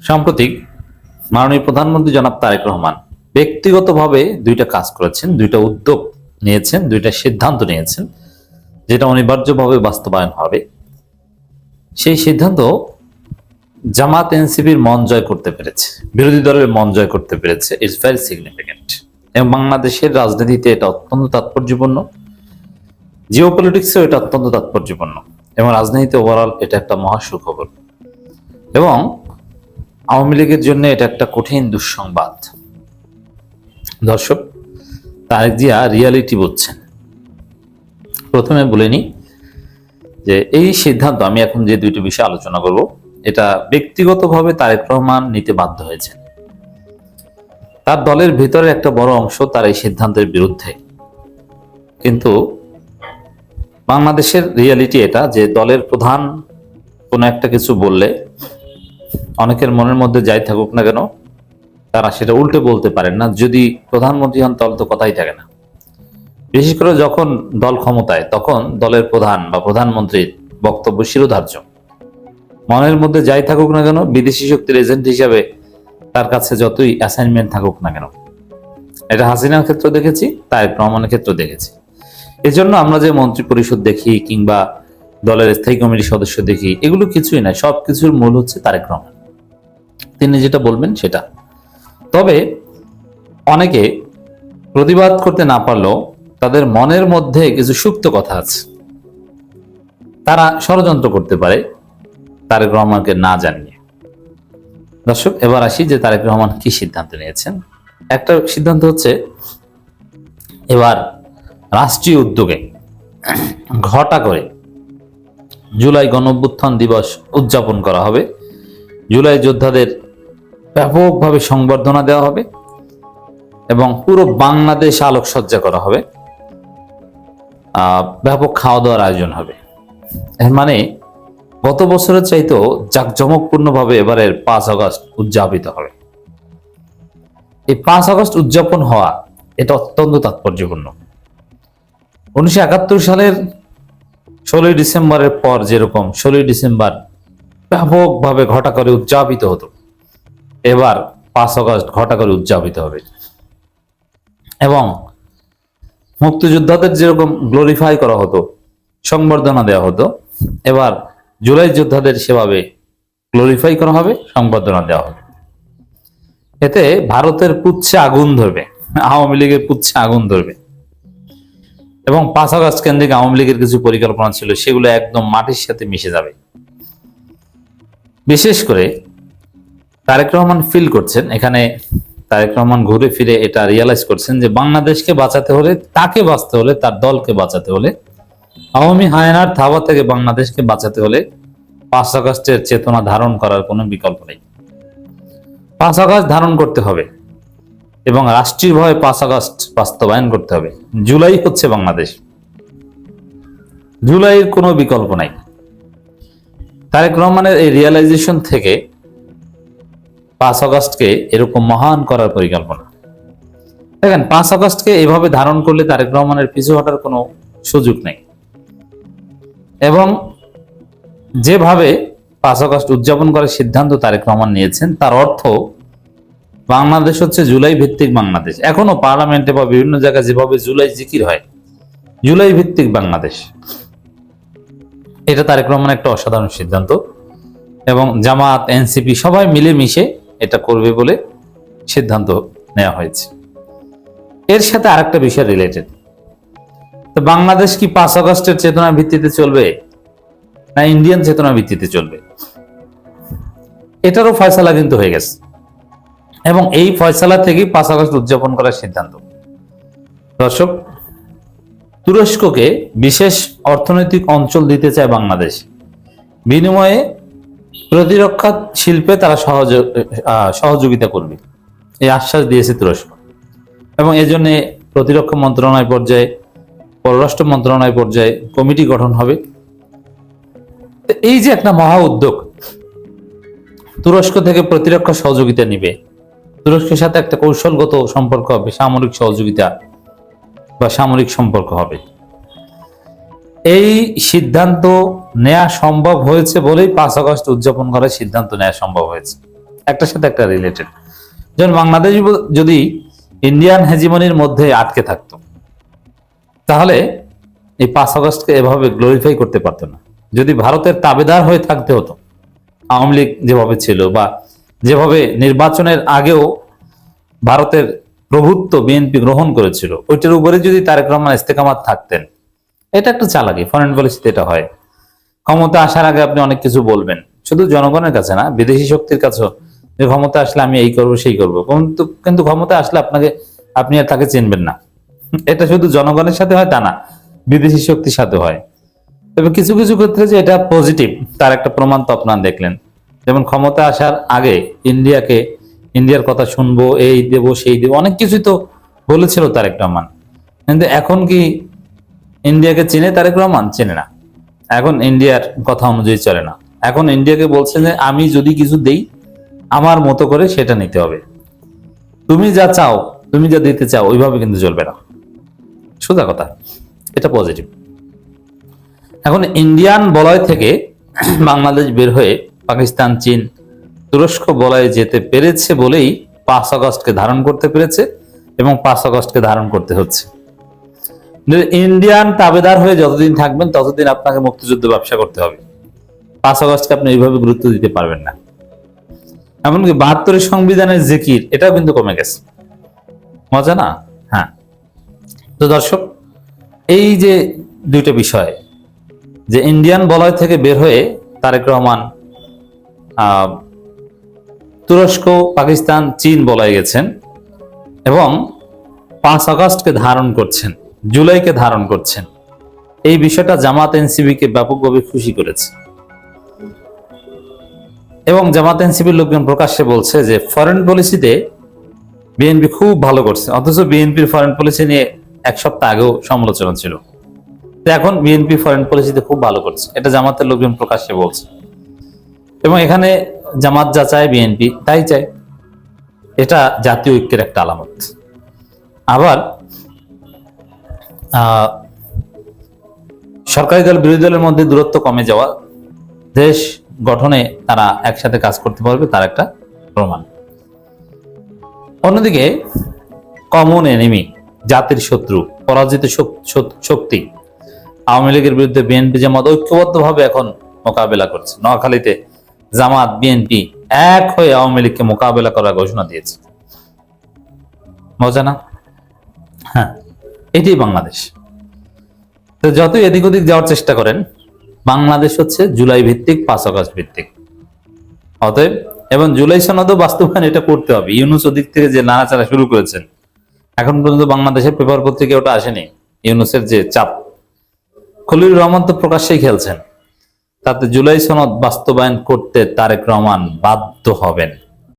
সাম্প্রতিক মাননীয় প্রধানমন্ত্রী জনাব তারেক রহমান ব্যক্তিগতভাবে দুইটা কাজ করেছেন, দুইটা উদ্যোগ নিয়েছেন, দুইটা সিদ্ধান্ত নিয়েছেন, যেটা অনিবার্যভাবে বাস্তবায়ন হবে। সেই সিদ্ধান্ত জামাত এনসিপির মন জয় করতে পেরেছে, বিরোধী দলের মন জয় করতে পেরেছে। ইটস ভেরি সিগনিফিকেন্ট এবং বাংলাদেশের রাজনীতিতে এটা অত্যন্ত তাৎপর্যপূর্ণ, জিওপলিটিক্সেও এটা অত্যন্ত তাৎপর্যপূর্ণ এবং রাজনীতিতে ওভারঅল এটা একটা মহা সুখবর। এবং আওয়ামী লীগের জন্য এটা একটা কঠিন দুঃসংবাদ। দর্শক, তারেক জিয়া রিয়ালিটি বুঝছেন। প্রথমে বলে নি যে এই সিদ্ধান্ত, আমি এখন যে দুইটি বিষয় আলোচনা করব, এটা ব্যক্তিগতভাবে তারেক রহমান নিতে বাধ্য হয়েছেন। তার দলের ভিতরে একটা বড় অংশ তার এই সিদ্ধান্তের বিরুদ্ধে, কিন্তু বাংলাদেশের রিয়ালিটি এটা যে দলের প্রধান কোনো একটা কিছু বললে অনেকের মনের মধ্যে যাই থাকুক না কেন, তারা সেটা উল্টে বলতে পারেন না। যদি প্রধানমন্ত্রী হন তাহলে তো কথাই থাকে না। বিশেষ করে যখন দল ক্ষমতায়, তখন দলের প্রধান বা প্রধানমন্ত্রীর বক্তব্য শিরোধার্য। মনের মধ্যে যাই থাকুক না কেন, বিদেশি শক্তির এজেন্ট হিসাবে তার কাছে যতই অ্যাসাইনমেন্ট থাকুক না কেন। এটা হাসিনার ক্ষেত্রে দেখেছি, তারেক রহমানের ক্ষেত্রে দেখেছি। এজন্য আমরা যে মন্ত্রী পরিষদ দেখি কিংবা দলের স্থায়ী কমিটির সদস্য দেখি, এগুলো কিছুই না, সবকিছুর মূল হচ্ছে তারেক রহমান। তিনি যেটা বলবেন সেটা। তবে অনেকে প্রতিবাদ করতে না পারলেও তাদের মনের মধ্যে কিছু সুপ্ত কথা আছে, তারা ষড়যন্ত্র করতে পারে তারেক রহমানকে না জানিয়ে। দর্শক, এবার আসি যে তারেক রহমান কি সিদ্ধান্ত নিয়েছেন। একটা সিদ্ধান্ত হচ্ছে, এবার রাষ্ট্রীয় উদ্যোগে ঘটা করে জুলাই গণঅভ্যুত্থান দিবস উদযাপন করা হবে। জুলাই যোদ্ধাদের ব্যাপকভাবে সংবর্ধনা দেওয়া হবে এবং পুরো বাংলাদেশ আলোকসজ্জা করা হবে, ব্যাপক খাওয়া দাওয়ার আয়োজন হবে। এর মানে গত বছরের চাইতেও জাঁকজমকপূর্ণভাবে এবারের 5 আগস্ট উদযাপিত হবে। এই 5 আগস্ট উদযাপন হওয়া এটা অত্যন্ত তাৎপর্যপূর্ণ। 1971 সালের 16ই ডিসেম্বরের পর যেরকম 16ই ডিসেম্বর ব্যাপকভাবে ঘটা করে উদযাপিত হতো, এবার 5 আগস্ট ঘটা করে উদযাপিত হবে। এবং মুক্তিযোদ্ধাদের যেরকম গ্লোরিফাই করা হতো, সংবর্ধনা দেওয়া হতো, এবার জুলাই যোদ্ধাদের সেভাবে গ্লোরিফাই করা হবে, সংবর্ধনা দেওয়া হবে। এতে ভারতের পুচ্ছে আগুন ধরবে, আওয়ামী লীগের পুচ্ছে আগুন ধরবে। এবং 5 আগস্ট কেন্দ্রিক আওয়ামী লীগের কিছু পরিকল্পনা ছিল, সেগুলো একদম মাটির সাথে মিশে যাবে। বিশেষ করে তারেক রহমান ফিল করছেন, এখানে তারেক রহমান ঘুরে ফিরে এটা রিয়ালাইজ করছেন যে বাংলাদেশকে বাঁচাতে হলে, তাকে বাঁচতে হলে, তার দলকে বাঁচাতে হলে, আওয়ামী হায়নার থাবা থেকে বাংলাদেশকে বাঁচাতে হলে 5 আগস্টের চেতনা ধারণ করার কোনো বিকল্প নেই। 5 আগস্ট ধারণ করতে হবে এবং রাষ্ট্রীয়ভাবে 5 আগস্ট বাস্তবায়ন করতে হবে। জুলাই হচ্ছে বাংলাদেশ, জুলাইয়ের কোনো বিকল্প নাই। তারেক রহমানের এই রিয়ালাইজেশন থেকে 5 আগস্টকে এরকম মহান করার পরিকল্পনা। দেখেন, 5 আগস্টকে এভাবে ধারণ করলে তারেক রহমানের পিছু হটার কোনো সুযোগ নেই। এবং যেভাবে 5 আগস্ট উদযাপন করার সিদ্ধান্ত তারেক রহমান নিয়েছেন, তার অর্থ বাংলাদেশ হচ্ছে জুলাই ভিত্তিক বাংলাদেশ। এখনো পার্লামেন্টে বা বিভিন্ন জায়গায় যেভাবে জুলাই জিকির হয়, জুলাই ভিত্তিক বাংলাদেশ, এটা তারেক রহমানের একটা অসাধারণ সিদ্ধান্ত। এবং জামাত, এনসিপি সবাই মিলেমিশে এটা করবে বলে সিদ্ধান্ত নেওয়া হয়েছে। এর সাথে আরেকটা বিষয় রিলেটেড, তো বাংলাদেশ কি 5 আগস্টের চেতনার ভিত্তিতে চলবে না ইন্ডিয়ান চেতনার ভিত্তিতে চলবে, এটারও ফয়সালা কিন্তু হয়ে গেছে। এবং এই ফয়সালা থেকেই 5 আগস্ট উদযাপন করার সিদ্ধান্ত। দর্শক, তুরস্ককে বিশেষ অর্থনৈতিক অঞ্চল দিতে চায় বাংলাদেশ, বিনিময়ে প্রতিরক্ষা শিল্পে তারা সহযোগিতা করবে, এই আশ্বাস দিয়েছে তুরস্ক। এবং এজন্য প্রতিরক্ষা মন্ত্রণালয় পর্যায়ে, পররাষ্ট্র মন্ত্রণালয় পর্যায়ে কমিটি গঠন হবে। এই যে একটা মহা উদ্যোগ, তুরস্ক থেকে প্রতিরক্ষা সহযোগিতা নিবে, তুরস্কের সাথে একটা কৌশলগত সম্পর্ক হবে, সামরিক সহযোগিতা বা সামরিক সম্পর্ক হবে। এই সিদ্ধান্ত নেওয়া সম্ভব হয়েছে বলেই 5 আগস্ট উদযাপন করার সিদ্ধান্ত নেওয়া সম্ভব হয়েছে। একটার সাথে একটা রিলেটেড। যেমন বাংলাদেশ যদি ইন্ডিয়ান হেজিমনির মধ্যে আটকে থাকতো, তাহলে এই 5 আগস্টকে এভাবে গ্লোরিফাই করতে পারতো না। যদি ভারতের তাবেদার হয়ে থাকতে হতো, আওয়ামী লীগ যেভাবে ছিল, বা যেভাবে নির্বাচনের আগেও ভারতের প্রভুত্ব বিএনপি গ্রহণ করেছিল, ওইটার উপরে যদি তারেক রহমান ইস্তেকামাত থাকতেন, এটা একটা চালাকি, ফরেন পলিসিতে এটা হয়। ক্ষমতা আসার আগে আপনি অনেক কিছু বলবেন, শুধু জনগণের কাছে না, বিদেশি শক্তির কাছেও, যে ক্ষমতা আসলে আমি এই করবো সেই করবো, কিন্তু ক্ষমতা আসলে আপনি আর তাকে চিনবেন না। এটা শুধু জনগণের সাথে হয় তা না, বিদেশি শক্তির সাথে হয়। তবে কিছু কিছু ক্ষেত্রে যে এটা পজিটিভ, তার একটা প্রমাণ তো আপনারা দেখলেন। যেমন ক্ষমতা আসার আগে ইন্ডিয়ার কথা শুনবো, এই দেবো সেই দেবো, অনেক কিছুই তো বলেছিল তারেক রহমান। কিন্তু এখন কি ইন্ডিয়াকে চিনে তারেক রহমান? চেনে না। এখন ইন্ডিয়ার কথা অনুযায়ী চলে না। এখন ইন্ডিয়াকে বলছে যে আমি যদি কিছু দেই, আমার মতো করে সেটা নিতে হবে, তুমি যা চাও, তুমি যা দিতে চাও ওইভাবে কিন্তু চলবে না। সোজা কথা, এটা পজিটিভ। এখন ইন্ডিয়ান বলয় থেকে বাংলাদেশ বের হয়ে পাকিস্তান, চীন, তুরস্ক বলয়ে যেতে পেরেছে বলেই 5 আগস্টকে ধারণ করতে পেরেছে, এবং 5 আগস্টকে ধারণ করতে হচ্ছে। ইন্ডিয়ান তাবেদার হয়ে যতদিন থাকবেন ততদিন আপনাকে মুক্তিযুদ্ধ ব্যবসা করতে হবে। 5 আগস্টকে আপনি এইভাবে গুরুত্ব দিতে পারবেন না। এমনকি 72 সংবিধানের জিকির, এটাও কিন্তু কমে গেছে। মজা না? হ্যাঁ। তো দর্শক, এই যে দুইটা বিষয়, যে ইন্ডিয়ান বলয় থেকে বের হয়ে তারেক রহমান তুরস্ক, পাকিস্তান, চীন বলয়ে গেছেন, এবং 5 আগস্টকে ধারণ করছেন, জুলাইকে ধারণ করছেন, এই বিষয়টা জামাত এনসিবিকে ব্যাপকভাবে খুশি করেছে। এবং জামাত এনসিবির লোকজন প্রকাশ্যে বলছে যে ফরেন পলিসিতে বিএনপি খুব ভালো করছে, অথচ বিএনপির ফরেন পলিসি নিয়ে 1 সপ্তাহ আগেও সমালোচনা ছিল। এখন বিএনপি ফরেন পলিসিতে খুব ভালো করছে, এটা জামাতের লোকজন প্রকাশ্যে বলছে। এবং এখানে জামাত যা চায় বিএনপি তাই চায়, এটা জাতীয় ঐক্যের একটা আলামত। আবার সরকারি দল বিরোধী দলের মধ্যে দূরত্ব কমে যাওয়া, দেশ গঠনে তারা একসাথে কাজ করতে পারবে, তার একটা প্রমাণ। অন্যদিকে কমন এনিমি, জাতির শত্রু, পরাজিত শক্তি আওয়ামী লীগের বিরুদ্ধে বিএনপি জামাত ঐক্যবদ্ধভাবে এখন মোকাবেলা করছে। নোয়াখালীতে জামাত বিএনপি এক হয়ে আওয়ামী লীগকে মোকাবেলা করার ঘোষণা দিয়েছে। মজা না? হ্যাঁ, এটাই বাংলাদেশ। তো যতই এদিক ওদিক যাওয়ার চেষ্টা করেন, বাংলাদেশ হচ্ছে জুলাই ভিত্তিক, 5 আগস্ট ভিত্তিক। অতএব, এবং জুলাই সনদও বাস্তবায়ন এটা করতে হবে। ইউনূস ওদিক থেকে যে নাড়াচাড়া শুরু করেছেন, এখন পর্যন্ত বাংলাদেশের পেপার পত্রিকা ওটা আসেনি। ইউনূসের যে চাপ, খলিলুর রহমান তো প্রকাশ্যেই খেলছেন, তাতে জুলাই সনদ বাস্তবায়ন করতে তারেক রহমান বাধ্য হবেন।